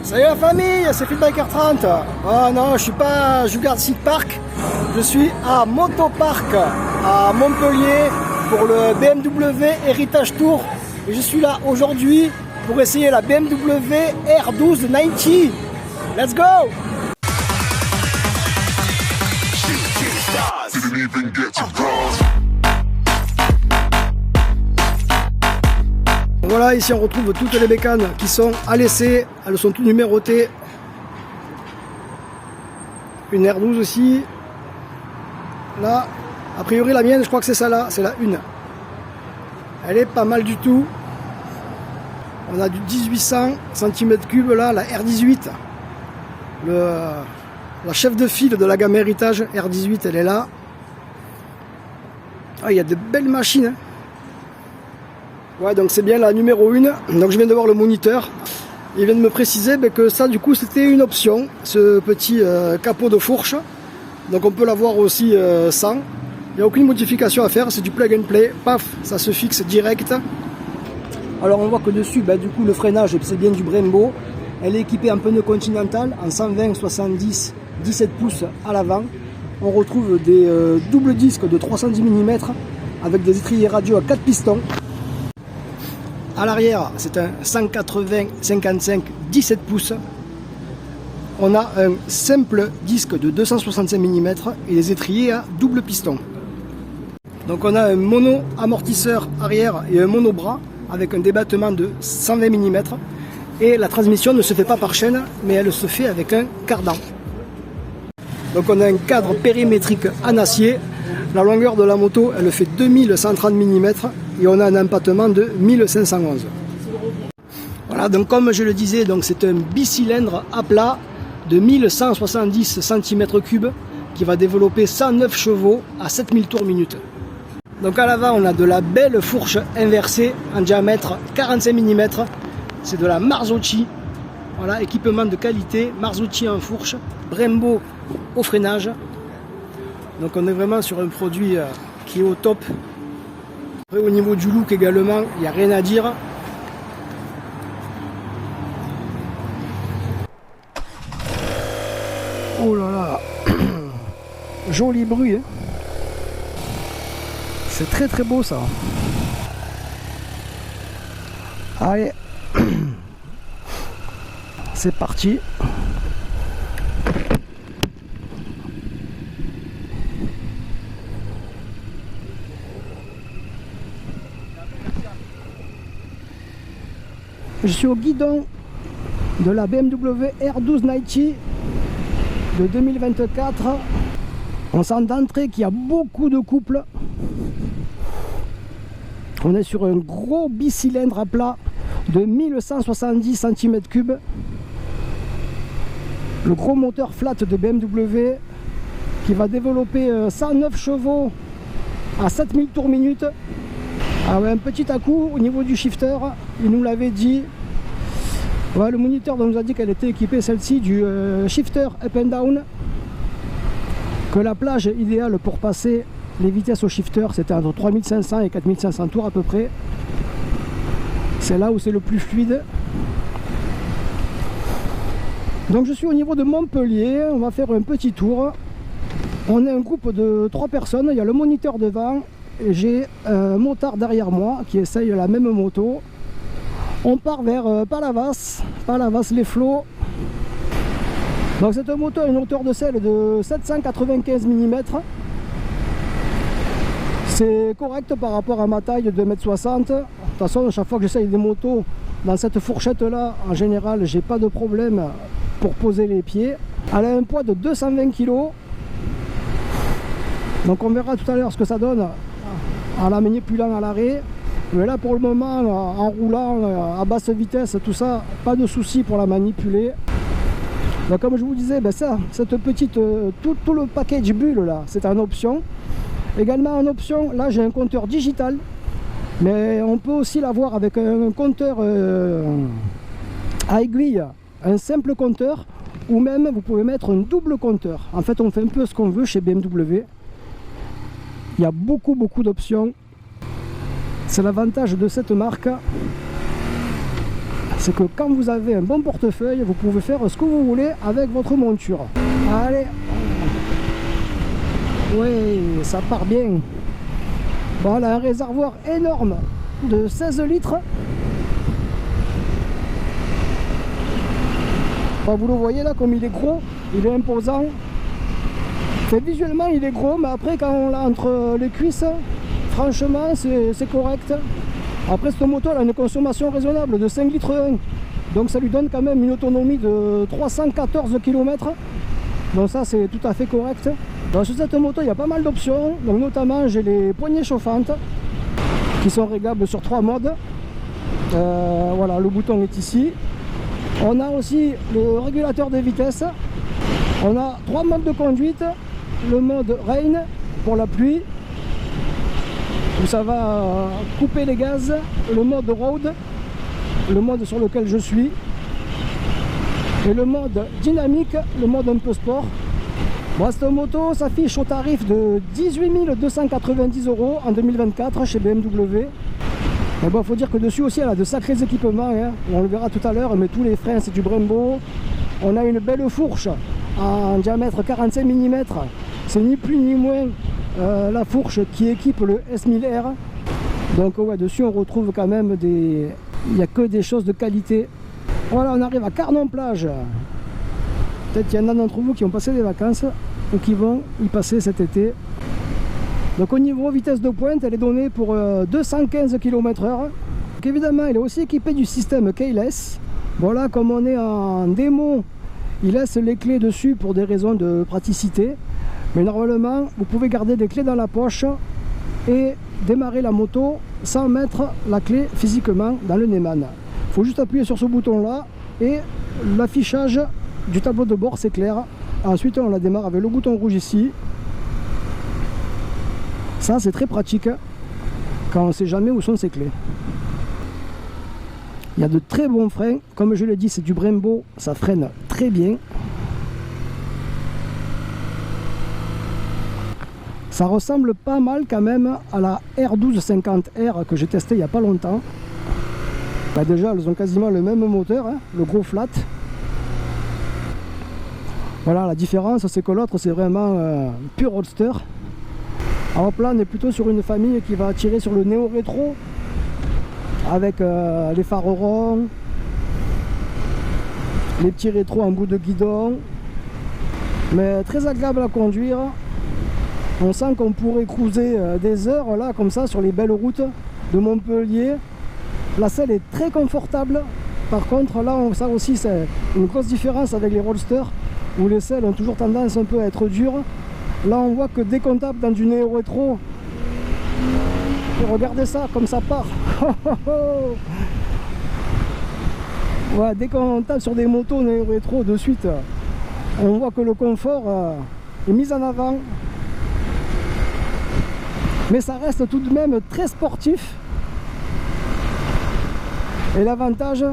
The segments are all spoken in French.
Salut la famille, c'est Feedbiker 30. Oh non, je suis pas à Jugarsik Park, je suis à Motopark à Montpellier pour le BMW Heritage Tour. Et je suis là aujourd'hui pour essayer la BMW R12 90. Let's go! Voilà, ici on retrouve toutes les bécanes qui sont à l'essai, elles sont toutes numérotées. Une R12 aussi. Là, a priori la mienne, je crois que c'est ça là, c'est la 1. Elle est pas mal du tout. On a du 1800 cm3 là, la R18. La chef de file de la gamme Héritage R18, elle est là. Ah, il y a de belles machines. Hein. Ouais, donc c'est bien la numéro 1. Donc je viens de voir le moniteur. Il vient de me préciser que ça, du coup, c'était une option, ce petit capot de fourche. Donc on peut l'avoir aussi sans. Il n'y a aucune modification à faire, c'est du plug and play. Paf, ça se fixe direct. Alors on voit que dessus, du coup, le freinage, c'est bien du Brembo. Elle est équipée en pneu Continental en 120, 70, 17 pouces à l'avant. On retrouve des doubles disques de 310 mm avec des étriers radio à 4 pistons. À l'arrière, c'est un 180, 55, 17 pouces. On a un simple disque de 265 mm et des étriers à double piston. Donc on a un mono amortisseur arrière et un mono bras avec un débattement de 120 mm. Et la transmission ne se fait pas par chaîne, mais elle se fait avec un cardan. Donc on a un cadre périmétrique en acier. La longueur de la moto, elle fait 2130 mm et on a un empattement de 1511. Voilà, donc comme je le disais, c'est un bicylindre à plat de 1170 cm3 qui va développer 109 chevaux à 7000 tours minute. Donc à l'avant, on a de la belle fourche inversée en diamètre 45 mm. C'est de la Marzocchi. Voilà, équipement de qualité, Marzocchi en fourche, Brembo au freinage. Donc on est vraiment sur un produit qui est au top. Après, au niveau du look également, il n'y a rien à dire. Oh là là, joli bruit. Hein. C'est très très beau ça. Allez, c'est parti. Je suis au guidon de la BMW R12 90 de 2024. On sent d'entrée qu'il y a beaucoup de couples. On est sur un gros bicylindre à plat de 1170 cm3. Le gros moteur flat de BMW qui va développer 109 chevaux à 7000 tours minute. Alors un petit à-coup au niveau du shifter, il nous l'avait dit. Ouais, le moniteur nous a dit qu'elle était équipée celle-ci du shifter up and down. Que la plage idéale pour passer les vitesses au shifter, c'était entre 3500 et 4500 tours à peu près. C'est là où c'est le plus fluide. Donc je suis au niveau de Montpellier, on va faire un petit tour. On est un groupe de 3 personnes, il y a le moniteur devant. J'ai un motard derrière moi qui essaye la même moto. On part vers Palavas les Flots. Donc cette moto a une hauteur de selle de 795 mm. C'est correct par rapport à ma taille de 2,60 m. De toute façon, chaque fois que j'essaye des motos dans cette fourchette là, en général, j'ai pas de problème pour poser les pieds. Elle a un poids de 220 kg. Donc on verra tout à l'heure ce que ça donne en la manipulant à l'arrêt. Mais là pour le moment, en roulant à basse vitesse, tout ça, pas de souci pour la manipuler. Donc comme je vous disais, cette petite, tout le package bulle là, c'est en option. Également en option, là j'ai un compteur digital. Mais on peut aussi l'avoir avec un compteur à aiguille, un simple compteur. Ou même vous pouvez mettre un double compteur. En fait on fait un peu ce qu'on veut chez BMW. Il y a beaucoup d'options. C'est l'avantage de cette marque. c'est que quand vous avez un bon portefeuille, vous pouvez faire ce que vous voulez avec votre monture. Allez, oui, ça part bien. Voilà, un réservoir énorme de 16 litres. Bon, vous le voyez là, comme il est gros, il est imposant. Enfin, visuellement, il est gros, mais après, quand on l'a entre les cuisses, franchement, c'est correct. Après, cette moto, elle a une consommation raisonnable de 5 litres 1. Donc, ça lui donne quand même une autonomie de 314 km. Donc, ça, c'est tout à fait correct. Donc, sur cette moto, il y a pas mal d'options. Donc, notamment, j'ai les poignées chauffantes qui sont réglables sur 3 modes. Voilà, le bouton est ici. On a aussi le régulateur de vitesse. On a 3 modes de conduite. Le mode rain pour la pluie, où ça va couper les gaz. Le mode road, le mode sur lequel je suis. Et le mode dynamique, le mode un peu sport. Bon, cette moto s'affiche au tarif de 18 290 € en 2024 chez BMW. Mais bon, faut dire que dessus aussi, elle a de sacrés équipements, hein. On le verra tout à l'heure, mais tous les freins, c'est du Brembo. On a une belle fourche en diamètre 45 mm. C'est ni plus ni moins la fourche qui équipe le S1000R. Donc ouais, dessus, on retrouve quand même des... Il n'y a que des choses de qualité. Voilà, on arrive à Carnon-Plage. Peut-être qu'il y en a d'entre vous qui ont passé des vacances ou qui vont y passer cet été. Donc au niveau vitesse de pointe, elle est donnée pour 215 km/h. Donc évidemment, elle est aussi équipée du système keyless. Voilà, comme on est en démo, il laisse les clés dessus pour des raisons de praticité. Mais normalement, vous pouvez garder les clés dans la poche et démarrer la moto sans mettre la clé physiquement dans le Neyman. Il faut juste appuyer sur ce bouton-là et l'affichage du tableau de bord s'éclaire. Ensuite, on la démarre avec le bouton rouge ici. Ça, c'est très pratique quand on ne sait jamais où sont ses clés. Il y a de très bons freins. Comme je l'ai dit, c'est du Brembo, ça freine très bien. Ça ressemble pas mal quand même à la R1250R que j'ai testé il n'y a pas longtemps. Bah déjà, elles ont quasiment le même moteur, hein, le gros flat. Voilà, la différence, c'est que l'autre, c'est vraiment pur roadster. Alors là, on est plutôt sur une famille qui va tirer sur le néo-rétro, avec les phares ronds, les petits rétros en bout de guidon, mais très agréable à conduire. On sent qu'on pourrait cruiser des heures là, comme ça, sur les belles routes de Montpellier. La selle est très confortable. Par contre, là, ça aussi, c'est une grosse différence avec les roadsters, où les selles ont toujours tendance un peu à être dures. Là, on voit que dès qu'on tape dans du néo-rétro, regardez ça, comme ça part. Ouais, dès qu'on tape sur des motos néo-rétro de suite, on voit que le confort est mis en avant. Mais ça reste tout de même très sportif. Et l'avantage,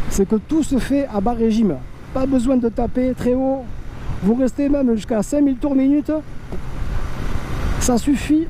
c'est que tout se fait à bas régime. Pas besoin de taper très haut. Vous restez même jusqu'à 5000 tours minute. Ça suffit.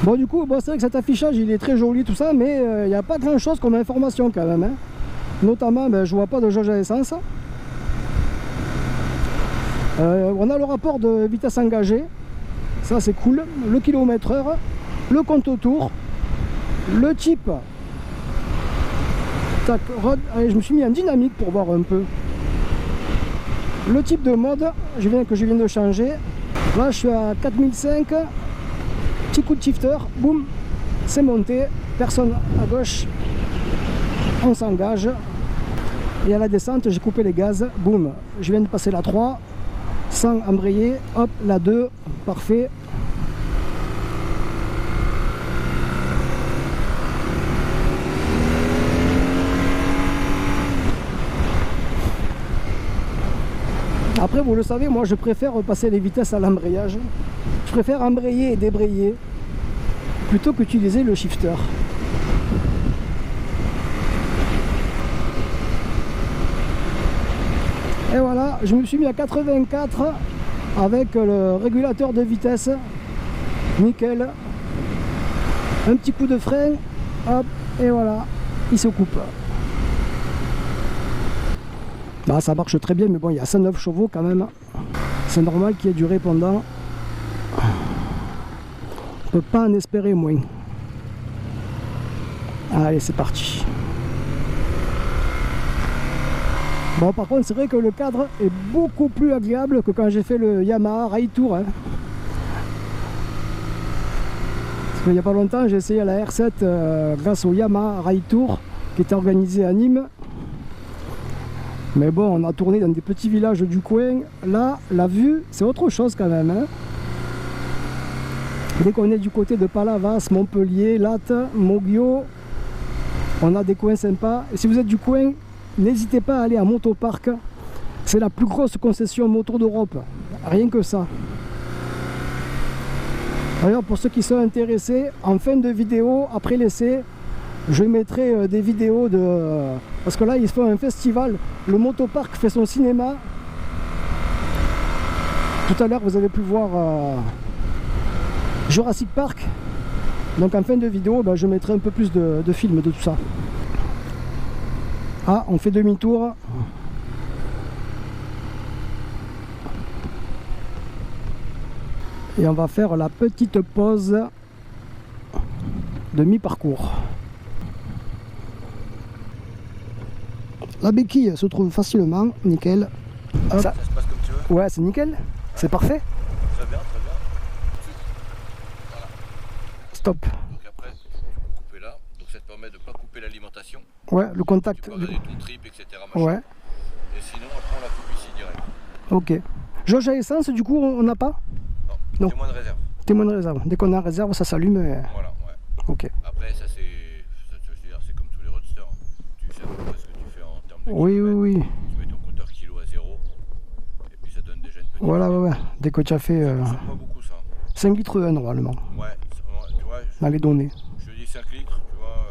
Bon, du coup, bon, c'est vrai que cet affichage, il est très joli, tout ça, mais il n'y a pas grand chose comme information quand même, hein. Notamment, je vois pas de jauge à essence. On a le rapport de vitesse engagée. Ça, c'est cool. Le kilomètre-heure, le compte autour, le type. Tac, allez, je me suis mis en dynamique pour voir un peu. Le type de mode que je viens de changer. Là, je suis à 4005. Petit coup de shifter, boum, c'est monté. Personne à gauche. On s'engage. Et à la descente, j'ai coupé les gaz. Boum, je viens de passer la 3. Sans embrayer. Hop, la 2. Parfait. Après, vous le savez, moi je préfère passer les vitesses à l'embrayage. Je préfère embrayer et débrayer plutôt qu'utiliser le shifter. Et voilà, je me suis mis à 84 avec le régulateur de vitesse. Nickel. Un petit coup de frein, hop, et voilà, il se coupe. Bah, ça marche très bien, mais bon, il y a 109 chevaux quand même. C'est normal qu'il y ait du répondant. On peut pas en espérer moins. Allez, c'est parti. Bon, par contre, c'est vrai que le cadre est beaucoup plus agréable que quand j'ai fait le Yamaha Raid Tour. Hein. Parce qu'il n'y a pas longtemps, j'ai essayé la R7 grâce au Yamaha Raid Tour qui était organisé à Nîmes. Mais bon, on a tourné dans des petits villages du coin. Là, la vue, c'est autre chose quand même. Hein. Dès qu'on est du côté de Palavas, Montpellier, Latte, Moggio, on a des coins sympas. Et si vous êtes du coin, n'hésitez pas à aller à Motopark. C'est la plus grosse concession moto d'Europe. Rien que ça. D'ailleurs, pour ceux qui sont intéressés, en fin de vidéo, après l'essai, je mettrai des vidéos de... Parce que là, ils font un festival. Le Motopark fait son cinéma. Tout à l'heure, vous avez pu voir Jurassic Park. Donc en fin de vidéo, je mettrai un peu plus de films de tout ça. Ah, on fait demi-tour. Et on va faire la petite pause de mi-parcours. La béquille se trouve facilement, nickel. Ça se passe comme tu veux. Ouais, c'est nickel, c'est parfait. Très bien, très bien. Voilà. Stop. Donc après, tu peux couper là. Donc ça te permet de ne pas couper l'alimentation. Ouais, le contact. Tu peux regarder ton trip, etc. Machin. Ouais. Et sinon, après, on la coupe ici direct. Ok. Jauge à essence, du coup, on n'a pas? Non. Non. Témoin de réserve. Témoin de réserve. Dès qu'on est en réserve, ça s'allume. Voilà, ouais. Ok. Après, ça c'est comme tous les roadsters. Tu sais à peu près ce que tu fais en termes de Oui, kilomètres. oui, oui. Tu mets ton compteur kilo à 0. Et puis ça donne déjà une petite... Voilà, ouais. Dès que tu as fait Ça consomme pas beaucoup ça. 5 litres normalement, Ouais, tu vois, dans les données. je te dis 5 litres, tu vois.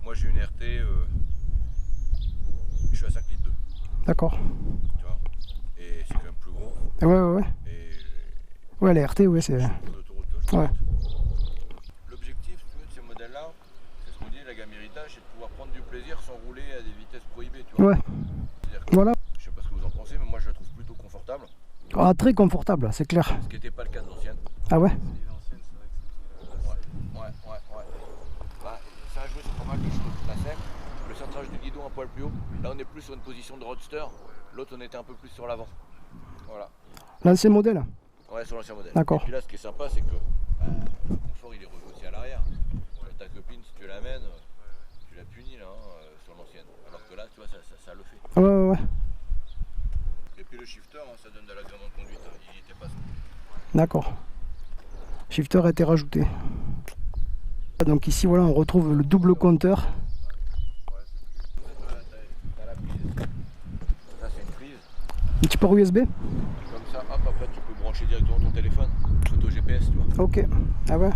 Moi j'ai une RT, je suis à 5 litres 2. D'accord. Tu vois. Et c'est quand même plus gros. Ouais. Et Ouais, la RT, ouais, c'est... sur l'autoroute, tu vois, Ouais. L'objectif, tu vois, de ces modèles-là, c'est ce qu'on dit, la gamme héritage, c'est de pouvoir prendre du plaisir sans rouler à des vitesses prohibées, tu vois. Ouais. C'est-à-dire que, Voilà. je sais pas ce que vous en pensez, mais moi je la trouve plutôt confortable. Ah, très confortable, c'est clair. Ce qui n'était pas le cas de l'ancienne. Ah ouais? Ouais. Bah, ça a joué sur pas mal de choses. La sème, le centrage du guidon un poil plus haut. Là, on est plus sur une position de roadster. L'autre, on était un peu plus sur l'avant. Voilà. L'ancien modèle? Ouais, sur l'ancien modèle. D'accord. Et puis là, ce qui est sympa, c'est que le confort, il est revu aussi à l'arrière. Ta copine, si tu l'amènes, tu la punis là, sur l'ancienne. Alors que là, tu vois, ça le fait. Ouais. Et puis le shifter, ça donne de l'agrément de conduite. Il était pas ça. D'accord. Shifter a été rajouté. Donc ici, voilà, on retrouve le double compteur. T'as la prise. Ça, c'est une prise. Un petit port USB? Comme ça, hop, après, tu peux brancher directement ton téléphone. Photo GPS, tu vois. Ok. Ah ouais?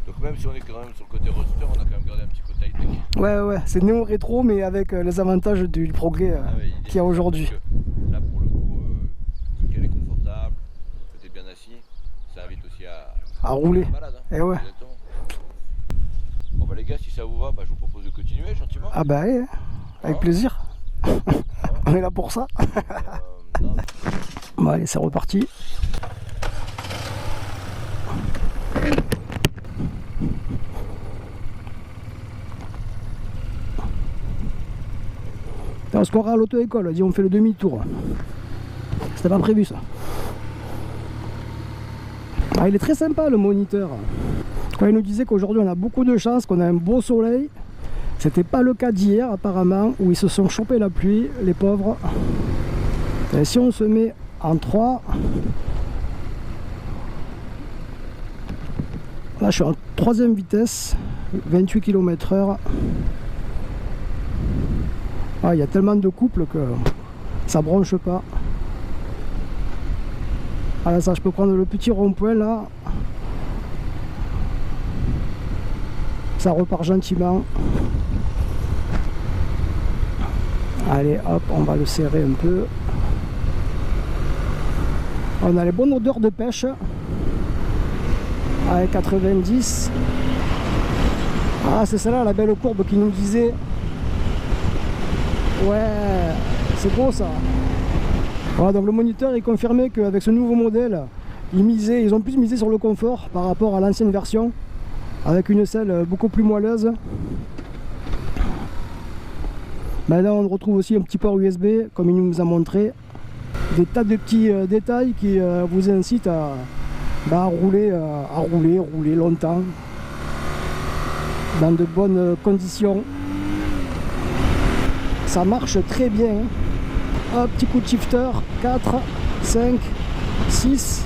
Donc même si on est quand même sur le côté roadster, on a quand même gardé un petit côté high-tech. Ouais. C'est néo-rétro, mais avec les avantages du progrès qu'il y a aujourd'hui. Là, pour le coup, vu qu'elle est confortable, que tu es bien assis, ça invite aussi à rouler. faire la balade. Hein. Et ouais. Exactement. Bon bah les gars, si ça vous va, je vous propose de continuer gentiment. Ah bah ouais, avec plaisir. On est là pour ça. Non, Bon allez, c'est reparti. On se croirait à l'auto-école, on fait le demi-tour. C'était pas prévu ça. Ah, il est très sympa le moniteur. Quand il nous disait qu'aujourd'hui on a beaucoup de chance, qu'on a un beau soleil. C'était pas le cas d'hier apparemment, où ils se sont chopés la pluie, les pauvres. Et si on se met en 3, là je suis en 3e vitesse, 28 km/h. Ah, il y a tellement de couples que ça bronche pas. Ah, ça, je peux prendre le petit rond-point là. Ça repart gentiment. Allez, hop, on va le serrer un peu. On a les bonnes odeurs de pêche. Avec 90. Ah, c'est celle-là la belle courbe qui nous disait. Ouais, c'est beau ça. Voilà, donc le moniteur est confirmé qu'avec ce nouveau modèle, ils ont plus misé sur le confort par rapport à l'ancienne version, avec une selle beaucoup plus moelleuse. Maintenant on retrouve aussi un petit port USB comme il nous a montré. Des tas de petits détails qui vous incitent à rouler longtemps dans de bonnes conditions. Ça marche très bien. Un petit coup de shifter, 4, 5, 6.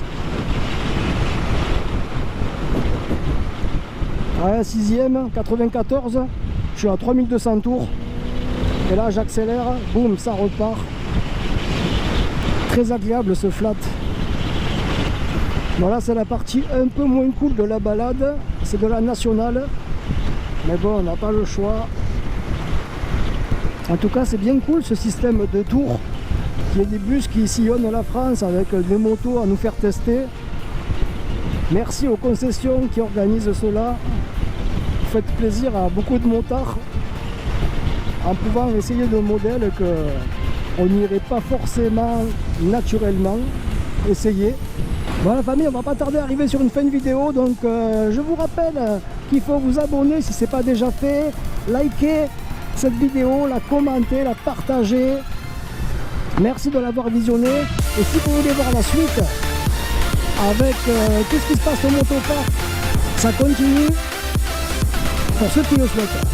Ouais, 6ème, 94. Je suis à 3200 tours. Et là j'accélère, boum, ça repart. Très agréable ce flat. Voilà, c'est la partie un peu moins cool de la balade. C'est de la nationale. Mais bon, on n'a pas le choix. En tout cas, c'est bien cool ce système de tours. Il y a des bus qui sillonnent la France avec des motos à nous faire tester. Merci aux concessions qui organisent cela. Vous faites plaisir à beaucoup de motards en pouvant essayer de modèles qu'on n'irait pas forcément naturellement essayer. Bon la famille, on va pas tarder à arriver sur une fin de vidéo, donc je vous rappelle qu'il faut vous abonner si ce n'est pas déjà fait, liker cette vidéo, la commenter, la partager. Merci de l'avoir visionné, et si vous voulez voir la suite avec tout ce qui se passe au motopark, ça continue pour ceux qui le souhaitent.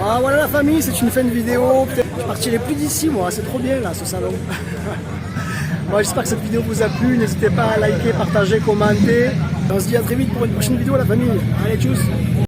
Ah, voilà la famille, c'est une fin de vidéo. Je partirai plus d'ici moi, c'est trop bien là ce salon. Bon, j'espère que cette vidéo vous a plu, n'hésitez pas à liker, partager, commenter. On se dit à très vite pour une prochaine vidéo la famille. Allez, tchuss.